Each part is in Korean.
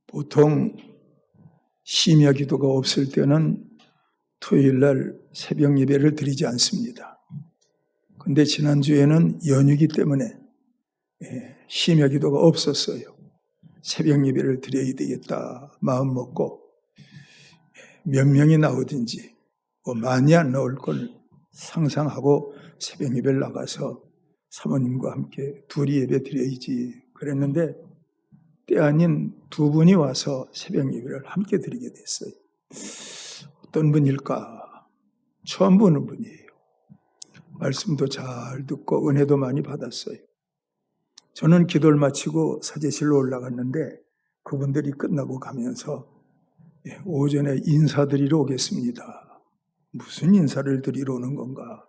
보통 심야 기도가 없을 때는 토요일 날 새벽 예배를 드리지 않습니다. 그런데 지난주에는 연휴이기 때문에 심야 기도가 없었어요. 새벽 예배를 드려야 되겠다 마음 먹고 몇 명이 나오든지 많이 안 나올 걸 상상하고 새벽 예배를 나가서 사모님과 함께 둘이 예배 드려야지 그랬는데 때 아닌 두 분이 와서 새벽 예배를 함께 드리게 됐어요. 어떤 분일까? 처음 보는 분이에요. 말씀도 잘 듣고 은혜도 많이 받았어요. 저는 기도를 마치고 사제실로 올라갔는데 그분들이 끝나고 가면서 오전에 인사드리러 오겠습니다. 무슨 인사를 드리러 오는 건가?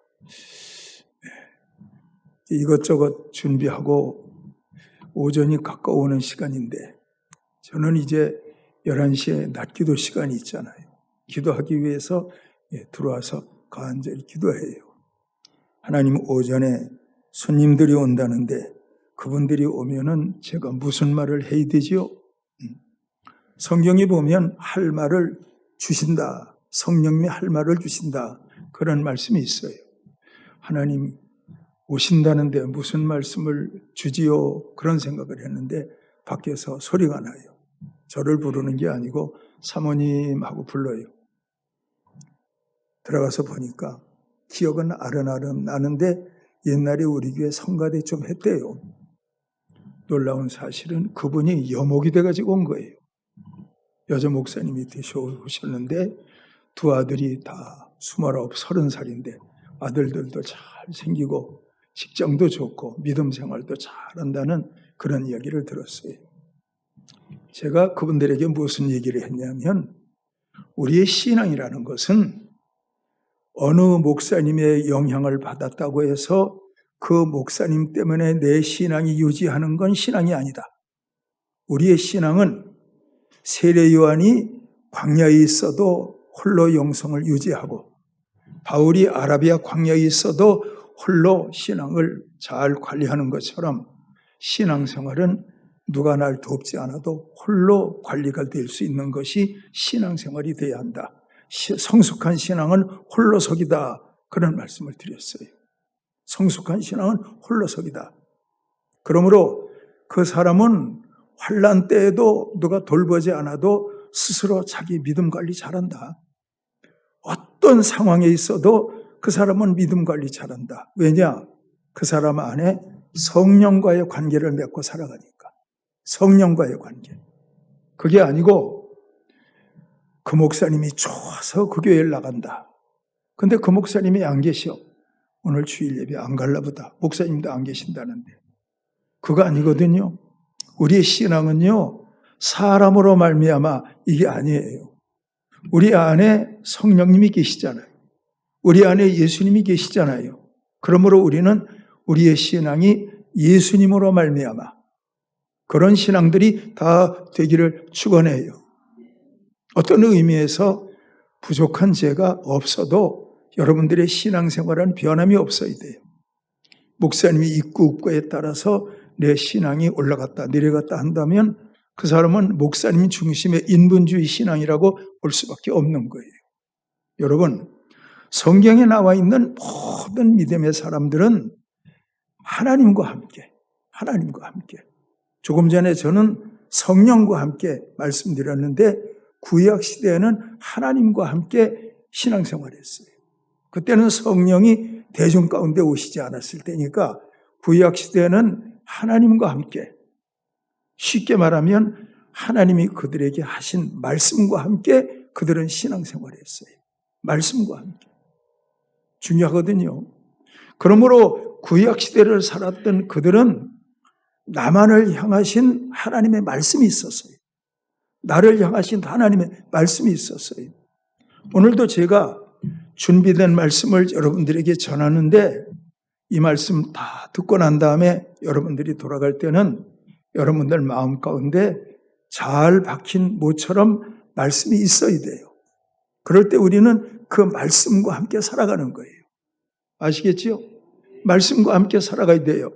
이것저것 준비하고 오전이 가까워오는 시간인데 저는 이제 11시에 낮기도 시간이 있잖아요. 기도하기 위해서 들어와서 간절히 기도해요. 하나님, 오전에 손님들이 온다는데 그분들이 오면은 제가 무슨 말을 해야 되지요? 성경에 보면 할 말을 주신다. 성령님이 할 말을 주신다. 그런 말씀이 있어요. 하나님 오신다는데 무슨 말씀을 주지요? 그런 생각을 했는데 밖에서 소리가 나요. 저를 부르는 게 아니고 사모님하고 불러요. 들어가서 보니까 기억은 아른아른 나는데 옛날에 우리 교회 성가대 좀 했대요. 놀라운 사실은 그분이 여목이 돼가지고 온 거예요. 여자 목사님이 되셔오셨는데 두 아들이 다 29, 30살인데 아들들도 잘 생기고 직장도 좋고 믿음 생활도 잘한다는 그런 이야기를 들었어요. 제가 그분들에게 무슨 얘기를 했냐면 우리의 신앙이라는 것은 어느 목사님의 영향을 받았다고 해서 그 목사님 때문에 내 신앙이 유지하는 건 신앙이 아니다. 우리의 신앙은 세례 요한이 광야에 있어도 홀로 영성을 유지하고 바울이 아라비아 광야에 있어도 홀로 신앙을 잘 관리하는 것처럼 신앙생활은 누가 날 돕지 않아도 홀로 관리가 될 수 있는 것이 신앙생활이 되어야 한다. 성숙한 신앙은 홀로서기다. 그런 말씀을 드렸어요. 성숙한 신앙은 홀로서기다. 그러므로 그 사람은 환난 때에도 누가 돌보지 않아도 스스로 자기 믿음 관리 잘한다. 어떤 상황에 있어도 그 사람은 믿음 관리 잘한다. 왜냐? 그 사람 안에 성령과의 관계를 맺고 살아가니까. 성령과의 관계. 그게 아니고 그 목사님이 좋아서 그 교회를 나간다. 근데 그 목사님이 안 계셔. 오늘 주일 예배 안 갈라 보다. 목사님도 안 계신다는데. 그거 아니거든요. 우리의 신앙은요. 사람으로 말미암아 이게 아니에요. 우리 안에 성령님이 계시잖아요. 우리 안에 예수님이 계시잖아요. 그러므로 우리는 우리의 신앙이 예수님으로 말미암아 그런 신앙들이 다 되기를 축원해요. 어떤 의미에서 부족한 죄가 없어도 여러분들의 신앙생활은 변함이 없어야 돼요. 목사님이 입구에 따라서 내 신앙이 올라갔다 내려갔다 한다면 그 사람은 목사님 중심의 인본주의 신앙이라고 볼 수밖에 없는 거예요. 여러분, 성경에 나와 있는 모든 믿음의 사람들은 하나님과 함께 조금 전에 저는 성령과 함께 말씀드렸는데 구약 시대에는 하나님과 함께 신앙생활했어요. 그때는 성령이 대중 가운데 오시지 않았을 때니까 구약 시대에는 하나님과 함께, 쉽게 말하면 하나님이 그들에게 하신 말씀과 함께 그들은 신앙생활했어요. 말씀과 함께. 중요하거든요. 그러므로 구약 시대를 살았던 그들은 나만을 향하신 하나님의 말씀이 있었어요. 나를 향하신 하나님의 말씀이 있었어요. 오늘도 제가 준비된 말씀을 여러분들에게 전하는데 이 말씀 다 듣고 난 다음에 여러분들이 돌아갈 때는 여러분들 마음 가운데 잘 박힌 모처럼 말씀이 있어야 돼요. 그럴 때 우리는 그 말씀과 함께 살아가는 거예요. 아시겠지요? 말씀과 함께 살아가야 돼요.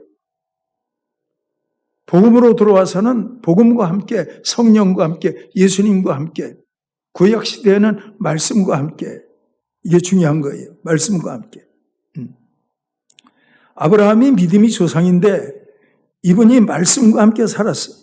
복음으로 들어와서는 복음과 함께 성령과 함께 예수님과 함께 구약 시대에는 말씀과 함께 이게 중요한 거예요. 말씀과 함께. 아브라함이 믿음이 조상인데 이분이 말씀과 함께 살았어요.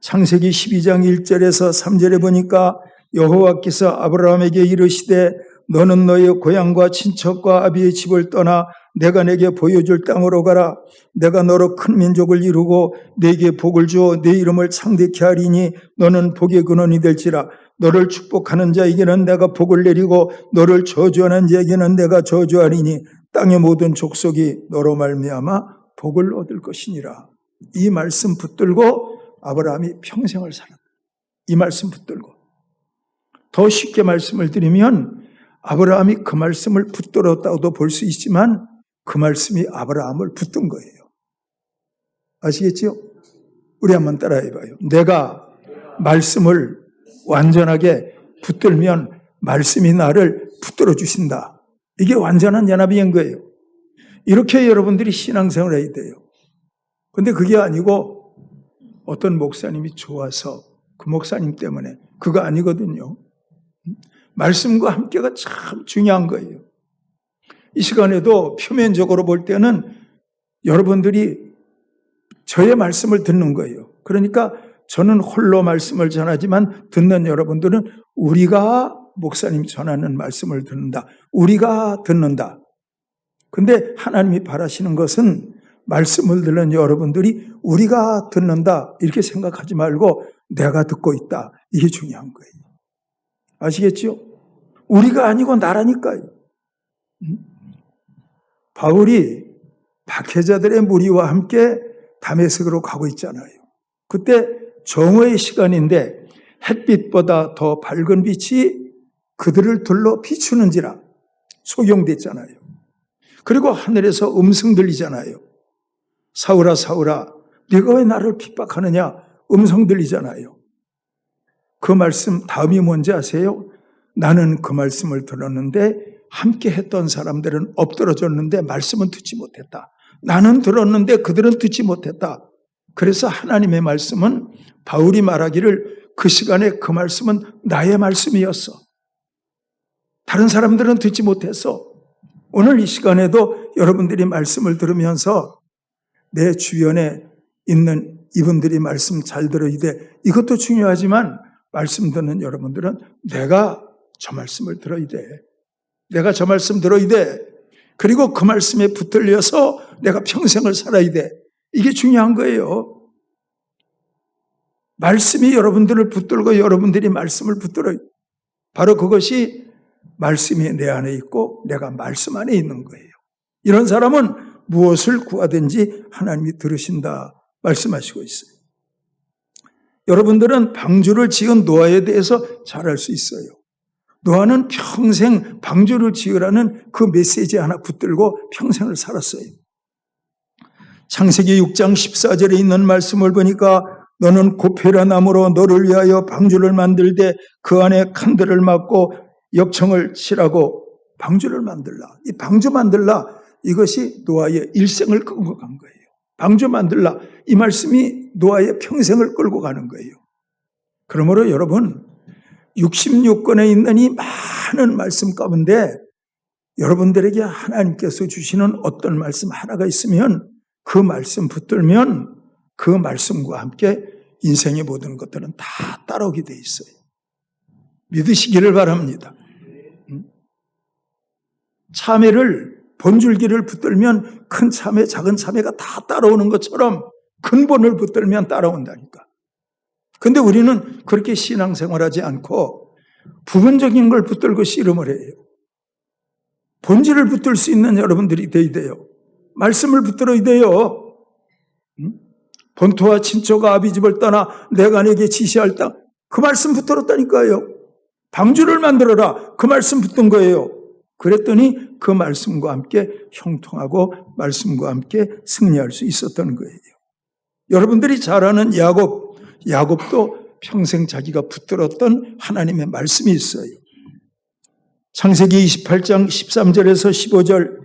창세기 12장 1절에서 3절에 보니까 여호와께서 아브라함에게 이르시되 너는 너의 고향과 친척과 아비의 집을 떠나 내가 내게 보여줄 땅으로 가라. 내가 너로 큰 민족을 이루고 네게 복을 주어 네 이름을 창대케 하리니 너는 복의 근원이 될지라. 너를 축복하는 자에게는 내가 복을 내리고 너를 저주하는 자에게는 내가 저주하리니 땅의 모든 족속이 너로 말미암아 복을 얻을 것이니라. 이 말씀 붙들고 아브라함이 평생을 살았다. 이 말씀 붙들고. 더 쉽게 말씀을 드리면 아브라함이 그 말씀을 붙들었다고도 볼 수 있지만 그 말씀이 아브라함을 붙든 거예요. 아시겠죠? 우리 한번 따라해봐요. 내가 말씀을 완전하게 붙들면 말씀이 나를 붙들어 주신다. 이게 완전한 연합인 거예요. 이렇게 여러분들이 신앙생활을 해야 돼요. 근데 그게 아니고 어떤 목사님이 좋아서 그 목사님 때문에 그거 아니거든요. 말씀과 함께가 참 중요한 거예요. 이 시간에도 표면적으로 볼 때는 여러분들이 저의 말씀을 듣는 거예요. 그러니까 저는 홀로 말씀을 전하지만 듣는 여러분들은 우리가 목사님 전하는 말씀을 듣는다. 우리가 듣는다. 근데 하나님이 바라시는 것은 말씀을 듣는 여러분들이 우리가 듣는다 이렇게 생각하지 말고 내가 듣고 있다. 이게 중요한 거예요. 아시겠죠? 우리가 아니고 나라니까요. 바울이 박해자들의 무리와 함께 다메섹으로 가고 있잖아요. 그때 정오의 시간인데 햇빛보다 더 밝은 빛이 그들을 둘러 비추는지라 소경됐잖아요. 그리고 하늘에서 음성 들리잖아요. 사울아 사울아 네가 왜 나를 핍박하느냐 음성 들리잖아요. 그 말씀 다음이 뭔지 아세요? 나는 그 말씀을 들었는데 함께 했던 사람들은 엎드러졌는데 말씀은 듣지 못했다. 나는 들었는데 그들은 듣지 못했다. 그래서 하나님의 말씀은 바울이 말하기를 그 시간에 그 말씀은 나의 말씀이었어. 다른 사람들은 듣지 못했어. 오늘 이 시간에도 여러분들이 말씀을 들으면서 내 주변에 있는 이분들이 말씀 잘 들어야 돼. 이것도 중요하지만 말씀 듣는 여러분들은 내가 저 말씀을 들어야 돼. 내가 저 말씀 들어야 돼. 그리고 그 말씀에 붙들려서 내가 평생을 살아야 돼. 이게 중요한 거예요. 말씀이 여러분들을 붙들고 여러분들이 말씀을 붙들어요. 바로 그것이 말씀이 내 안에 있고 내가 말씀 안에 있는 거예요. 이런 사람은 무엇을 구하든지 하나님이 들으신다 말씀하시고 있어요. 여러분들은 방주를 지은 노아에 대해서 잘 알 수 있어요. 노아는 평생 방주를 지으라는 그 메시지 하나 붙들고 평생을 살았어요. 창세기 6장 14절에 있는 말씀을 보니까 너는 고페라 나무로 너를 위하여 방주를 만들되 그 안에 칸들을 막고 역청을 칠하고 방주를 만들라. 이 방주 만들라 이것이 노아의 일생을 끌고 간 거예요. 방주 만들라 이 말씀이 노아의 평생을 끌고 가는 거예요. 그러므로 여러분 66권에 있는 이 많은 말씀 가운데 여러분들에게 하나님께서 주시는 어떤 말씀 하나가 있으면 그 말씀 붙들면 그 말씀과 함께 인생의 모든 것들은 다 따라오게 돼 있어요. 믿으시기를 바랍니다. 참외를 본줄기를 붙들면 큰 참외, 작은 참외가 다 따라오는 것처럼 근본을 붙들면 따라온다니까. 근데 우리는 그렇게 신앙생활하지 않고 부분적인 걸 붙들고 씨름을 해요. 본질을 붙들 수 있는 여러분들이 돼야 돼요. 말씀을 붙들어야 돼요. 본토와 친척과 아비집을 떠나 내가 내게 지시할 땅. 그 말씀 붙들었다니까요. 방주를 만들어라. 그 말씀 붙든 거예요. 그랬더니 그 말씀과 함께 형통하고 말씀과 함께 승리할 수 있었던 거예요. 여러분들이 잘 아는 야곱도 평생 자기가 붙들었던 하나님의 말씀이 있어요. 창세기 28장 13절에서 15절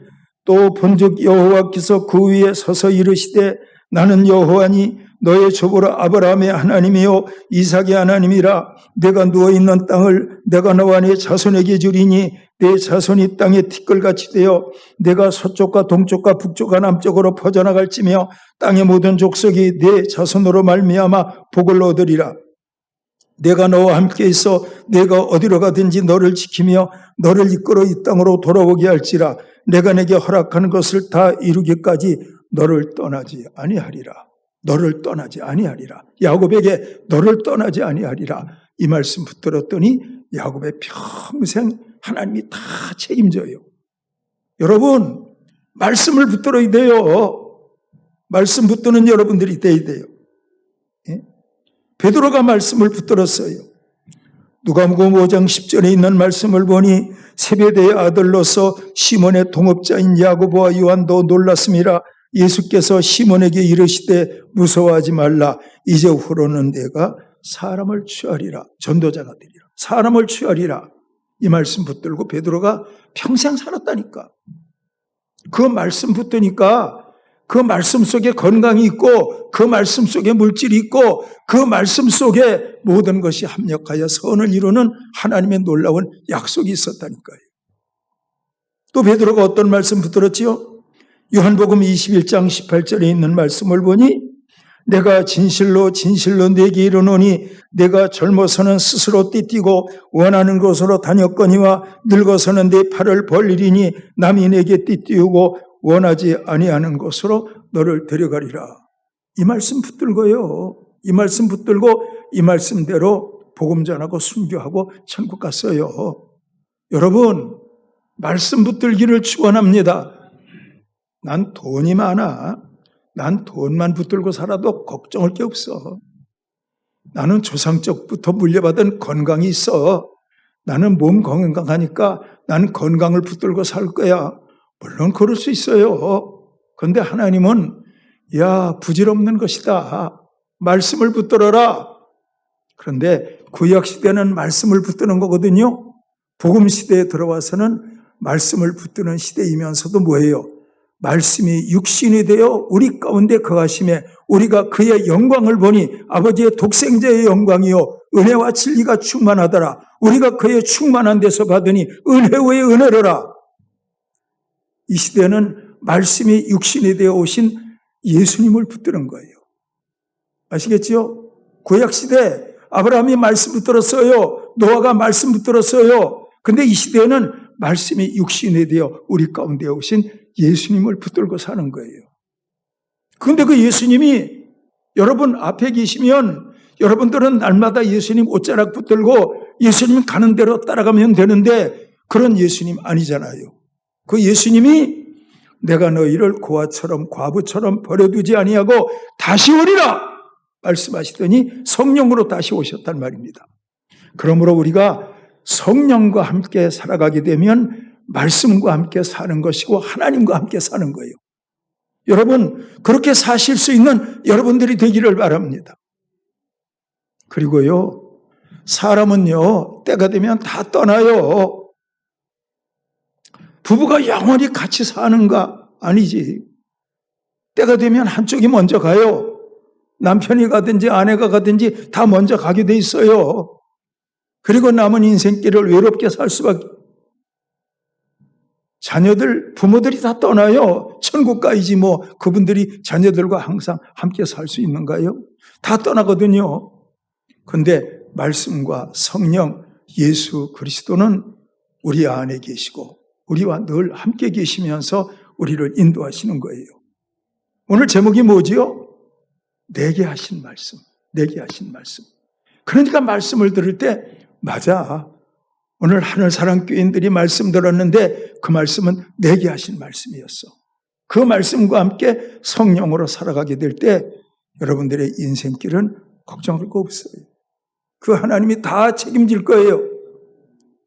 또 본즉 여호와께서 그 위에 서서 이르시되 나는 여호와니 너의 조부라 아브라함의 하나님이요 이삭의 하나님이라. 내가 누워있는 땅을 내가 너와 네 자손에게 주리니 내 자손이 땅에 티끌같이 되어 내가 서쪽과 동쪽과 북쪽과 남쪽으로 퍼져나갈지며 땅의 모든 족속이 내 자손으로 말미암아 복을 얻으리라. 내가 너와 함께 있어 내가 어디로 가든지 너를 지키며 너를 이끌어 이 땅으로 돌아오게 할지라. 내가 내게 허락하는 것을 다 이루기까지 너를 떠나지 아니하리라. 너를 떠나지 아니하리라. 야곱에게 너를 떠나지 아니하리라. 이 말씀 붙들었더니 야곱의 평생 하나님이 다 책임져요. 여러분, 말씀을 붙들어야 돼요. 말씀 붙드는 여러분들이 돼야 돼요. 예? 베드로가 말씀을 붙들었어요. 누가복음 5장 10절에 있는 말씀을 보니 세베대의 아들로서 시몬의 동업자인 야고보와 요한도 놀랐음이라. 예수께서 시몬에게 이르시되 무서워하지 말라. 이제후로는 내가 사람을 취하리라. 전도자가 되리라. 사람을 취하리라. 이 말씀 붙들고 베드로가 평생 살았다니까. 그 말씀 붙드니까 그 말씀 속에 건강이 있고 그 말씀 속에 물질이 있고 그 말씀 속에 모든 것이 합력하여 선을 이루는 하나님의 놀라운 약속이 있었다니까요. 또 베드로가 어떤 말씀 붙들었지요? 요한복음 21장 18절에 있는 말씀을 보니 내가 진실로 진실로 네게 이르노니 내가 젊어서는 스스로 띠뛰고 원하는 곳으로 다녔거니와 늙어서는 내 팔을 벌리리니 남이 내게 띠띠우고 원하지 아니하는 곳으로 너를 데려가리라. 이 말씀 붙들고요. 이 말씀 붙들고 이 말씀대로 복음 전하고 순교하고 천국 갔어요. 여러분, 말씀 붙들기를 축원합니다. 난 돈이 많아. 난 돈만 붙들고 살아도 걱정할 게 없어. 나는 조상적부터 물려받은 건강이 있어. 나는 몸 건강하니까 나는 건강을 붙들고 살 거야. 물론 그럴 수 있어요. 그런데 하나님은 야, 부질없는 것이다. 말씀을 붙들어라. 그런데 구약시대는 말씀을 붙드는 거거든요. 복음시대에 들어와서는 말씀을 붙드는 시대이면서도 뭐예요? 말씀이 육신이 되어 우리 가운데 거하심에 우리가 그의 영광을 보니 아버지의 독생자의 영광이요 은혜와 진리가 충만하더라. 우리가 그의 충만한 데서 받으니 은혜 위에 은혜로라. 이 시대는 말씀이 육신이 되어 오신 예수님을 붙드는 거예요. 아시겠죠? 구약시대 아브라함이 말씀 붙들었어요. 노아가 말씀 붙들었어요. 근데 이 시대에는 말씀이 육신이 되어 우리 가운데 오신 예수님을 붙들고 사는 거예요. 그런데 그 예수님이 여러분 앞에 계시면 여러분들은 날마다 예수님 옷자락 붙들고 예수님 가는 대로 따라가면 되는데 그런 예수님 아니잖아요. 그 예수님이 내가 너희를 고아처럼 과부처럼 버려두지 아니하고 다시 오리라 말씀하시더니 성령으로 다시 오셨단 말입니다. 그러므로 우리가 성령과 함께 살아가게 되면 말씀과 함께 사는 것이고 하나님과 함께 사는 거예요. 여러분 그렇게 사실 수 있는 여러분들이 되기를 바랍니다. 그리고요 사람은요 때가 되면 다 떠나요. 부부가 영원히 같이 사는가? 아니지. 때가 되면 한쪽이 먼저 가요. 남편이 가든지 아내가 가든지 다 먼저 가게 돼 있어요. 그리고 남은 인생길을 외롭게 살 수밖에. 자녀들, 부모들이 다 떠나요. 천국 가야지 뭐 그분들이 자녀들과 항상 함께 살 수 있는가요? 다 떠나거든요. 그런데 말씀과 성령, 예수 그리스도는 우리 안에 계시고 우리와 늘 함께 계시면서 우리를 인도하시는 거예요. 오늘 제목이 뭐지요? 내게 하신 말씀, 내게 하신 말씀. 그러니까 말씀을 들을 때 맞아. 오늘 하늘사랑교인들이 말씀 들었는데 그 말씀은 내게 하신 말씀이었어. 그 말씀과 함께 성령으로 살아가게 될 때 여러분들의 인생길은 걱정할 거 없어요. 그 하나님이 다 책임질 거예요.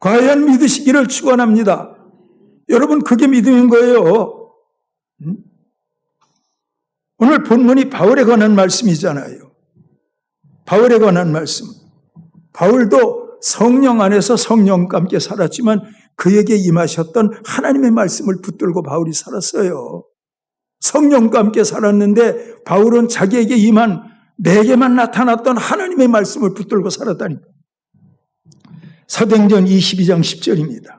과연 믿으시기를 축원합니다. 여러분 그게 믿음인 거예요. 오늘 본문이 바울에 관한 말씀이잖아요. 바울에 관한 말씀. 바울도 성령 안에서 성령과 함께 살았지만 그에게 임하셨던 하나님의 말씀을 붙들고 바울이 살았어요. 성령과 함께 살았는데 바울은 자기에게 임한 내게만 나타났던 하나님의 말씀을 붙들고 살았다니까. 사도행전 22장 10절입니다.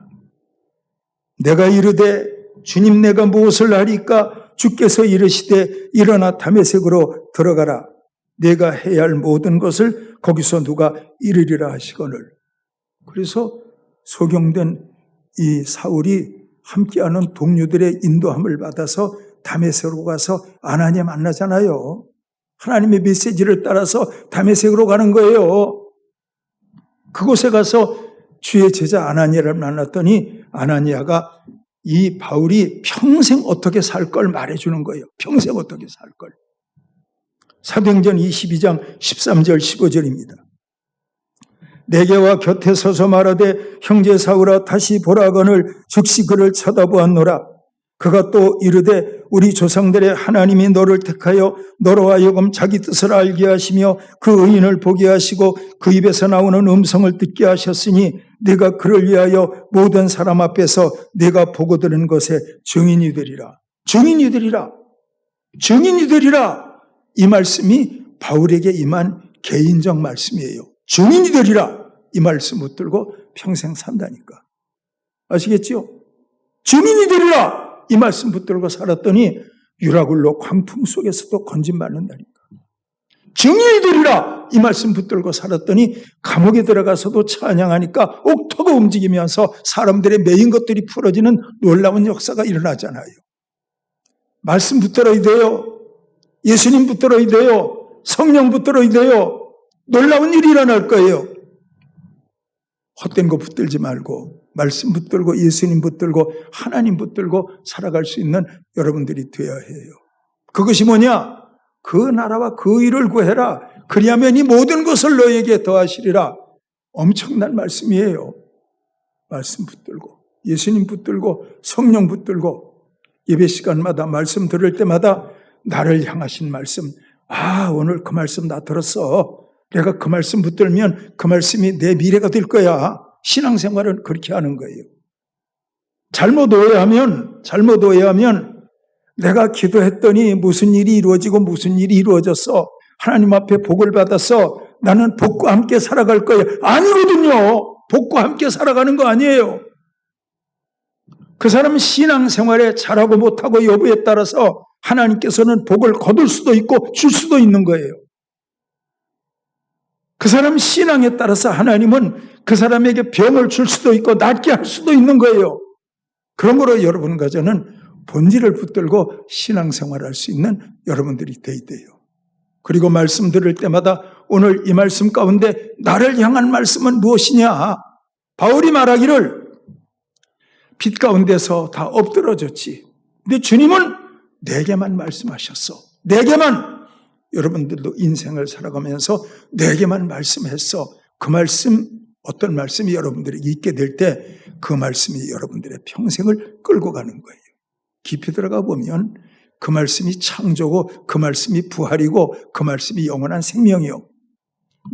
내가 이르되 주님 내가 무엇을 하리까? 주께서 이르시되 일어나 다메섹으로 들어가라. 내가 해야 할 모든 것을 거기서 누가 이르리라 하시거늘. 그래서 소경된 이 사울이 함께하는 동료들의 인도함을 받아서 다메섹으로 가서 아나니아 만나잖아요. 하나님의 메시지를 따라서 다메섹으로 가는 거예요. 그곳에 가서 주의 제자 아나니아를 만났더니 아나니아가 이 바울이 평생 어떻게 살 걸 말해주는 거예요. 평생 어떻게 살 걸. 사도행전 22장 13절 15절입니다. 내게와 곁에 서서 말하되 형제 사울아 다시 보라거늘 즉시 그를 쳐다보았노라. 그가 또 이르되 우리 조상들의 하나님이 너를 택하여 너로 하여금 자기 뜻을 알게 하시며 그 의인을 보게 하시고 그 입에서 나오는 음성을 듣게 하셨으니 네가 그를 위하여 모든 사람 앞에서 네가 보고 들은 것에 증인이 되리라. 증인이 되리라. 증인이 되리라. 이 말씀이 바울에게 임한 개인적 말씀이에요. 증인이 되리라. 이 말씀 붙들고 평생 산다니까. 아시겠죠? 증인이 되리라. 이 말씀 붙들고 살았더니 유라굴로 광풍 속에서도 건진받는다니까. 증인이 되리라. 이 말씀 붙들고 살았더니 감옥에 들어가서도 찬양하니까 옥토가 움직이면서 사람들의 매인 것들이 풀어지는 놀라운 역사가 일어나잖아요. 말씀 붙들어야 돼요. 예수님 붙들어야 돼요. 성령 붙들어야 돼요. 놀라운 일이 일어날 거예요. 헛된 거 붙들지 말고 말씀 붙들고 예수님 붙들고 하나님 붙들고 살아갈 수 있는 여러분들이 되어야 해요. 그것이 뭐냐? 그 나라와 그 일을 구해라. 그리하면 이 모든 것을 너에게 더하시리라. 엄청난 말씀이에요. 말씀 붙들고 예수님 붙들고 성령 붙들고 예배 시간마다 말씀 들을 때마다 나를 향하신 말씀. 아, 오늘 그 말씀 나 들었어. 내가 그 말씀 붙들면 그 말씀이 내 미래가 될 거야. 신앙생활은 그렇게 하는 거예요. 잘못 오해하면 내가 기도했더니 무슨 일이 이루어지고 무슨 일이 이루어졌어. 하나님 앞에 복을 받았어. 나는 복과 함께 살아갈 거예요. 아니거든요. 복과 함께 살아가는 거 아니에요. 그 사람 신앙생활에 잘하고 못하고 여부에 따라서 하나님께서는 복을 거둘 수도 있고 줄 수도 있는 거예요. 그 사람 신앙에 따라서 하나님은 그 사람에게 병을 줄 수도 있고 낫게 할 수도 있는 거예요. 그러므로 여러분과 저는 본질을 붙들고 신앙생활할 수 있는 여러분들이 되어야 돼요. 그리고 말씀 들을 때마다 오늘 이 말씀 가운데 나를 향한 말씀은 무엇이냐? 바울이 말하기를 빛 가운데서 다 엎드러졌지. 근데 주님은 내게만 말씀하셨어. 내게만. 여러분들도 인생을 살아가면서 내게만 말씀했어. 그 말씀, 어떤 말씀이 여러분들에게 있게 될 때 그 말씀이 여러분들의 평생을 끌고 가는 거예요. 깊이 들어가 보면 그 말씀이 창조고 그 말씀이 부활이고 그 말씀이 영원한 생명이요.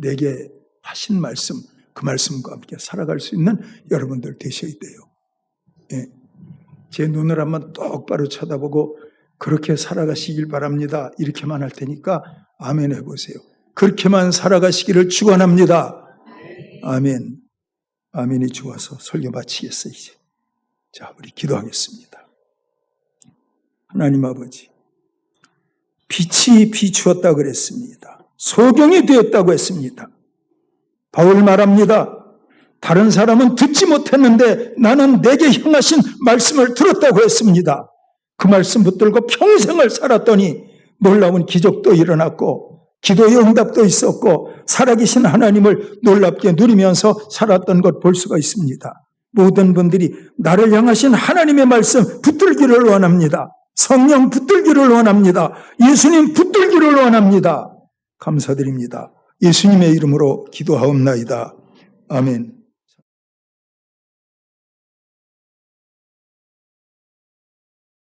내게 하신 말씀, 그 말씀과 함께 살아갈 수 있는 여러분들 되셔야 돼요. 예. 제 눈을 한번 똑바로 쳐다보고 그렇게 살아가시길 바랍니다. 이렇게만 할 테니까 아멘 해보세요. 그렇게만 살아가시기를 축원합니다. 아멘. 아멘이 좋아서 설교 마치겠어요. 이제. 자, 우리 기도하겠습니다. 하나님 아버지, 빛이 비추었다고 그랬습니다. 소경이 되었다고 했습니다. 바울 말합니다. 다른 사람은 듣지 못했는데 나는 내게 향하신 말씀을 들었다고 했습니다. 그 말씀 붙들고 평생을 살았더니 놀라운 기적도 일어났고 기도의 응답도 있었고 살아계신 하나님을 놀랍게 누리면서 살았던 것 볼 수가 있습니다. 모든 분들이 나를 향하신 하나님의 말씀 붙들기를 원합니다. 성령 붙들기를 원합니다. 예수님 붙들기를 원합니다. 감사드립니다. 예수님의 이름으로 기도하옵나이다. 아멘.